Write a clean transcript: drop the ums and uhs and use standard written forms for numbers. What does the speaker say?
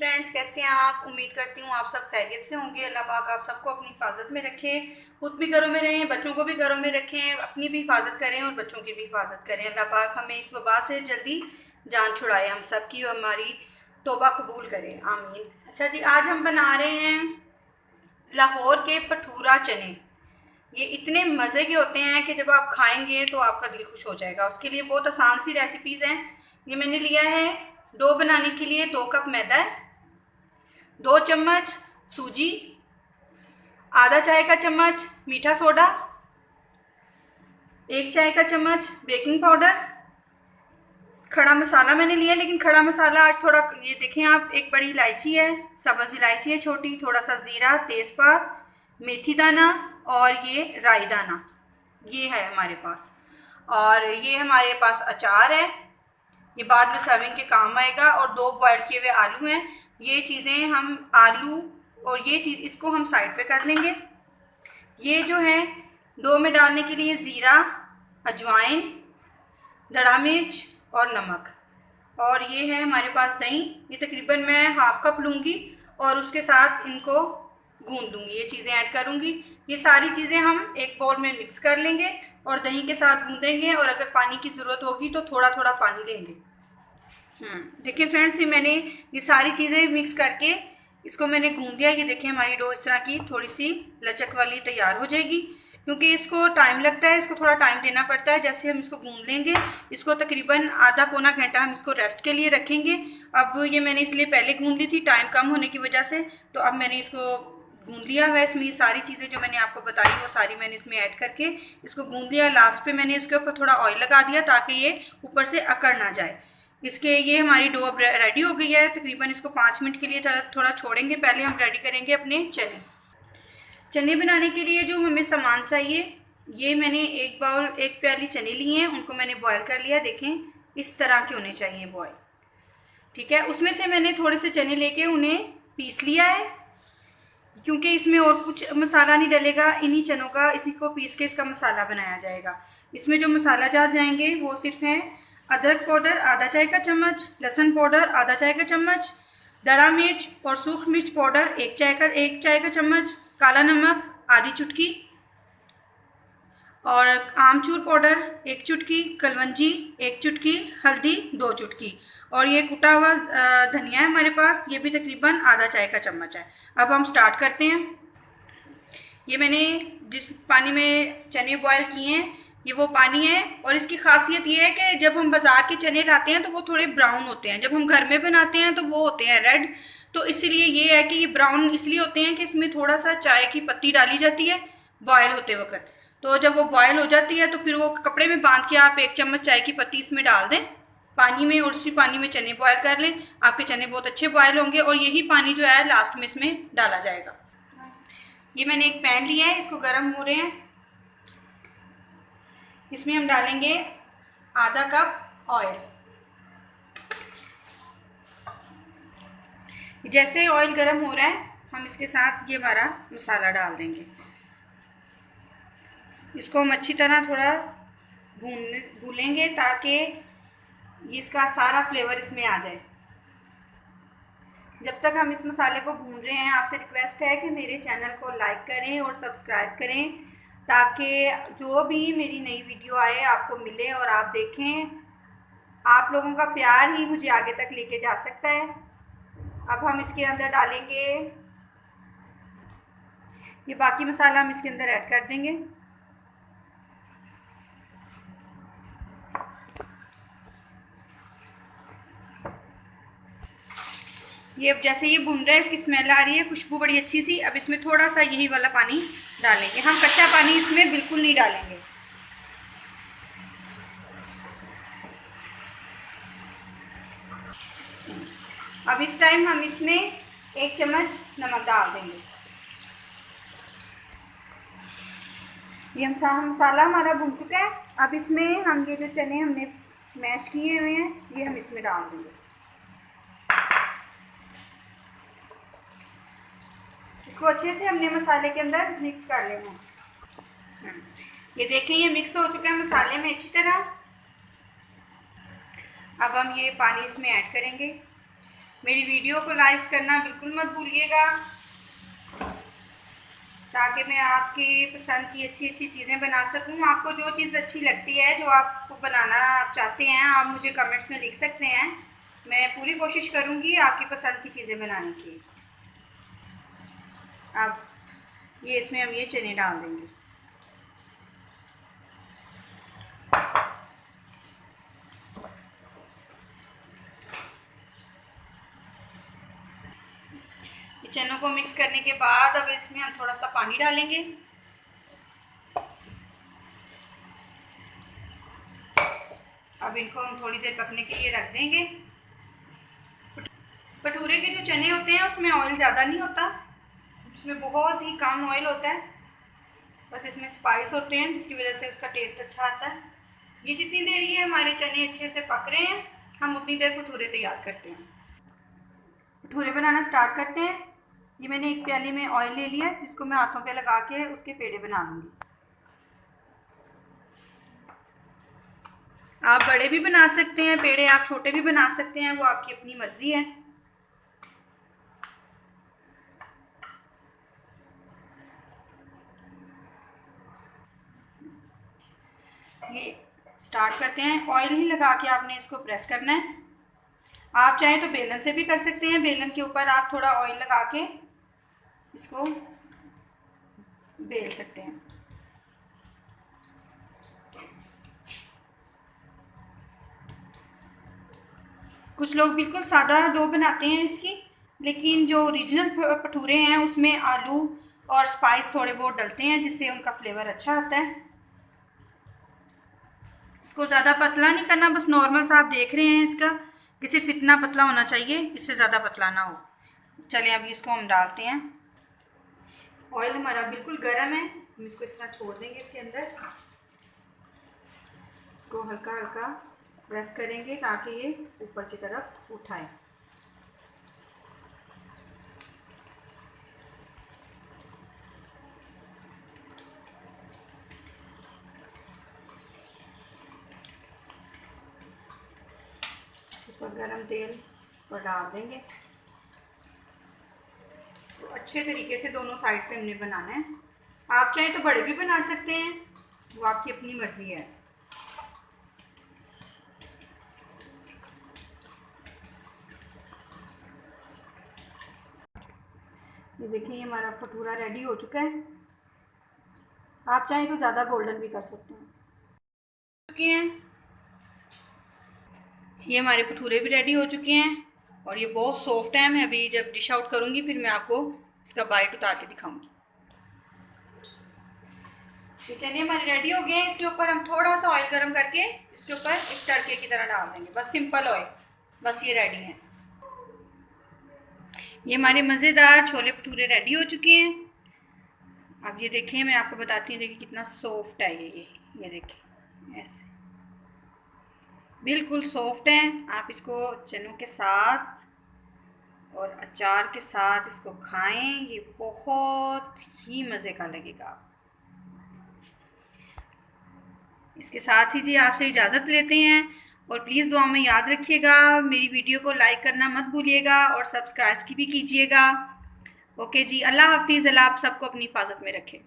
Friends, कैसे हैं आप। उम्मीद करती हूँ आप सब खैरियत से होंगे। अल्लाह पाक आप सबको अपनी हिफाजत में रखे, खुद भी घरों में रहें, बच्चों को भी घरों में रखें, अपनी भी हिफाजत करें और बच्चों की भी हिफाजत करें। अल्लाह पाक हमें इस वबा से जल्दी जान छुड़ाए, हम सब की और हमारी तौबा कबूल करें, आमीन। अच्छा जी, आज हम बना रहे हैं लाहौर के भटूरा चने। ये इतने मज़े के होते हैं कि जब आप खाएंगे तो आपका दिल खुश हो जाएगा। उसके लिए बहुत आसान सी रेसिपीज़ हैं। ये मैंने लिया है डो बनाने के लिए 2 कप मैदा है, 2 चम्मच सूजी, आधा चाय का चम्मच मीठा सोडा, 1 चाय का चम्मच बेकिंग पाउडर, खड़ा मसाला मैंने लिया, लेकिन खड़ा मसाला आज थोड़ा, ये देखें आप, एक बड़ी इलायची है, सब्ज़ इलायची है छोटी, थोड़ा सा ज़ीरा, तेज़पात, मेथी दाना और ये राई दाना, ये है हमारे पास। और ये हमारे पास अचार है, ये बाद में सर्विंग के काम आएगा। और 2 बॉयल किए हुए आलू हैं। ये चीज़ें हम आलू और ये चीज़ इसको हम साइड पे कर लेंगे। ये जो है डो में डालने के लिए ज़ीरा, अजवाइन, दड़ा मिर्च और नमक। और ये है हमारे पास दही, ये तकरीबन मैं हाफ कप लूँगी और उसके साथ इनको गूंद लूँगी, ये चीज़ें ऐड करूँगी। ये सारी चीज़ें हम एक बाउल में मिक्स कर लेंगे और दही के साथ गूंदेंगे, और अगर पानी की ज़रूरत होगी तो थोड़ा थोड़ा पानी लेंगे। देखिए फ्रेंड्स, ये मैंने ये सारी चीज़ें मिक्स करके इसको मैंने गूंद दिया। ये देखिए हमारी डो इस तरह की थोड़ी सी लचक वाली तैयार हो जाएगी, क्योंकि इसको टाइम लगता है, इसको थोड़ा टाइम देना पड़ता है। जैसे हम इसको गूंद लेंगे, इसको तकरीबन आधा पौना घंटा हम इसको रेस्ट के लिए रखेंगे। अब ये मैंने इसलिए पहले गूंद ली थी टाइम कम होने की वजह से, तो अब मैंने इसको गूंद लिया हुआ है। इसमें ये सारी चीज़ें जो मैंने आपको बताई वो सारी मैंने इसमें ऐड करके इसको गूंद लिया। लास्ट पे मैंने इसके ऊपर थोड़ा ऑयल लगा दिया ताकि ये ऊपर से अकड़ ना जाए। इसके ये हमारी डो अब रेडी हो गई है। तकरीबन इसको 5 मिनट के लिए थोड़ा छोड़ेंगे। पहले हम रेडी करेंगे अपने चने। चने बनाने के लिए जो हमें सामान चाहिए, ये मैंने एक प्याली चने लिए हैं, उनको मैंने बॉयल कर लिया। देखें इस तरह के होने चाहिए बॉयल, ठीक है। उसमें से मैंने थोड़े से चने लेके उन्हें पीस लिया है, क्योंकि इसमें और कुछ मसाला नहीं डलेगा, इन्हीं चनों का इसी को पीस के इसका मसाला बनाया जाएगा। इसमें जो मसाला जात जाएंगे वो सिर्फ हैं अदरक पाउडर आधा चाय का चम्मच, लहसुन पाउडर आधा चाय का चम्मच, दड़ा मिर्च और सूख मिर्च पाउडर 1 चाय का चम्मच, काला नमक आधी चुटकी और आमचूर पाउडर 1 चुटकी, कलवंजी 1 चुटकी, हल्दी 2 चुटकी, और ये कुटा हुआ धनिया है हमारे पास, ये भी तकरीबन आधा चाय का चम्मच है। अब हम स्टार्ट करते हैं। ये मैंने जिस पानी में चने बॉयल किए हैं ये वो पानी है, और इसकी खासियत ये है कि जब हम बाज़ार के चने लाते हैं तो वो थोड़े ब्राउन होते हैं, जब हम घर में बनाते हैं तो वो होते हैं रेड। तो इसीलिए ये है कि ये ब्राउन इसलिए होते हैं कि इसमें थोड़ा सा चाय की पत्ती डाली जाती है बॉयल होते वक्त। तो जब वो बॉयल हो जाती है तो फिर वो कपड़े में बांध के आप 1 चम्मच चाय की पत्ती इसमें डाल दें पानी में, और उसी पानी में चने बॉयल कर लें। आपके चने बहुत अच्छे बॉयल होंगे, और यही पानी जो है लास्ट में इसमें डाला जाएगा। ये मैंने एक पैन लिया है, इसको गर्म हो रहे हैं, इसमें हम डालेंगे आधा कप ऑयल। जैसे ऑयल गर्म हो रहा है हम इसके साथ ये हमारा मसाला डाल देंगे। इसको हम अच्छी तरह थोड़ा भूनेंगे ताकि इसका सारा फ्लेवर इसमें आ जाए। जब तक हम इस मसाले को भून रहे हैं, आपसे रिक्वेस्ट है कि मेरे चैनल को लाइक करें और सब्सक्राइब करें, ताकि जो भी मेरी नई वीडियो आए आपको मिले और आप देखें। आप लोगों का प्यार ही मुझे आगे तक लेके जा सकता है। अब हम इसके अंदर डालेंगे ये बाकी मसाला, हम इसके अंदर ऐड कर देंगे। ये अब जैसे ये भुन रहा है, इसकी स्मेल आ रही है, खुशबू बड़ी अच्छी सी। अब इसमें थोड़ा सा यही वाला पानी डालेंगे, हम कच्चा पानी इसमें बिल्कुल नहीं डालेंगे। अब इस टाइम हम इसमें 1 चम्मच नमक डाल देंगे। ये मसाला हमारा भुन चुका है। अब इसमें हम ये जो चने हमने मैश किए हुए हैं ये हम इसमें डाल देंगे। इसको अच्छे से हमने मसाले के अंदर मिक्स कर लेना है। ये देखें ये मिक्स हो चुका है मसाले में अच्छी तरह। अब हम ये पानी इसमें ऐड करेंगे। मेरी वीडियो को लाइक करना बिल्कुल मत भूलिएगा, ताकि मैं आपकी पसंद की अच्छी अच्छी चीज़ें बना सकूं। आपको जो चीज़ अच्छी लगती है, जो आपको बनाना आप चाहते हैं, आप मुझे कमेंट्स में लिख सकते हैं। मैं पूरी कोशिश करूंगी आपकी पसंद की चीज़ें बनाने की। अब ये इसमें हम ये चने डाल देंगे। चनों को मिक्स करने के बाद अब इसमें हम थोड़ा सा पानी डालेंगे। अब इनको हम थोड़ी देर पकने के लिए रख देंगे। भटूरे के जो चने होते हैं उसमें ऑयल ज़्यादा नहीं होता, उसमें बहुत ही कम ऑयल होता है, बस इसमें स्पाइस होते हैं जिसकी वजह से उसका टेस्ट अच्छा आता है। ये जितनी देर ये हमारे चने अच्छे से पक रहे हैं, हम उतनी देर भटूरे तैयार करते हैं। भटूरे बनाना स्टार्ट करते हैं। ये मैंने एक प्याले में ऑयल ले लिया है, जिसको मैं हाथों पे लगा के उसके पेड़े बना लूँगी। आप बड़े भी बना सकते हैं पेड़े, आप छोटे भी बना सकते हैं, वो आपकी अपनी मर्जी है। ये स्टार्ट करते हैं। ऑयल ही लगा के आपने इसको प्रेस करना है। आप चाहें तो बेलन से भी कर सकते हैं, बेलन के ऊपर आप थोड़ा ऑयल लगा के इसको बेल सकते हैं। कुछ लोग बिल्कुल सादा डो बनाते हैं इसकी, लेकिन जो ओरिजिनल भटूरे हैं उसमें आलू और स्पाइस थोड़े बहुत डलते हैं, जिससे उनका फ्लेवर अच्छा आता है। इसको ज़्यादा पतला नहीं करना, बस नॉर्मल सा आप देख रहे हैं इसका कि सिर्फ इतना पतला होना चाहिए, इससे ज़्यादा पतला ना हो। चलिए अभी इसको हम डालते हैं। ऑयल हमारा बिल्कुल गर्म है, हम इसको इस तरह छोड़ देंगे। इसके अंदर इसको हल्का हल्का प्रेस करेंगे ताकि ये ऊपर की तरफ उठाए। ऊपर गरम तेल पर डाल देंगे। तो अच्छे तरीके से दोनों साइड से हमने बनाना है। आप चाहें तो बड़े भी बना सकते हैं, वो आपकी अपनी मर्जी है। ये देखिए, ये हमारा भटूरा रेडी हो चुका है। आप चाहें तो ज़्यादा गोल्डन भी कर सकते हैं। ये हमारे भटूरे भी रेडी हो चुके हैं और ये बहुत सॉफ्ट है। मैं अभी जब डिश आउट करूँगी फिर मैं आपको इसका बाइट उतार के दिखाऊंगी। ये चने हमारे रेडी हो गए हैं। इसके ऊपर हम थोड़ा सा ऑयल गरम करके इसके ऊपर एक तड़के की तरह डाल देंगे, बस सिंपल ऑयल। बस ये रेडी हैं। ये हमारे मज़ेदार छोले भटूरे रेडी हो चुके हैं। अब ये देखिए, मैं आपको बताती हूँ, देखिए कितना सॉफ्ट है ये देखिए, ऐसे बिल्कुल सॉफ्ट है। आप इसको चनों के साथ और अचार के साथ इसको खाएं, ये बहुत ही मज़े का लगेगा। इसके साथ ही जी आपसे इजाज़त लेते हैं और प्लीज़ दुआ में याद रखिएगा, मेरी वीडियो को लाइक करना मत भूलिएगा और सब्सक्राइब की भी कीजिएगा। ओके जी, अल्लाह हाफिज़। अल्लाह आप सबको अपनी हिफाजत में रखे।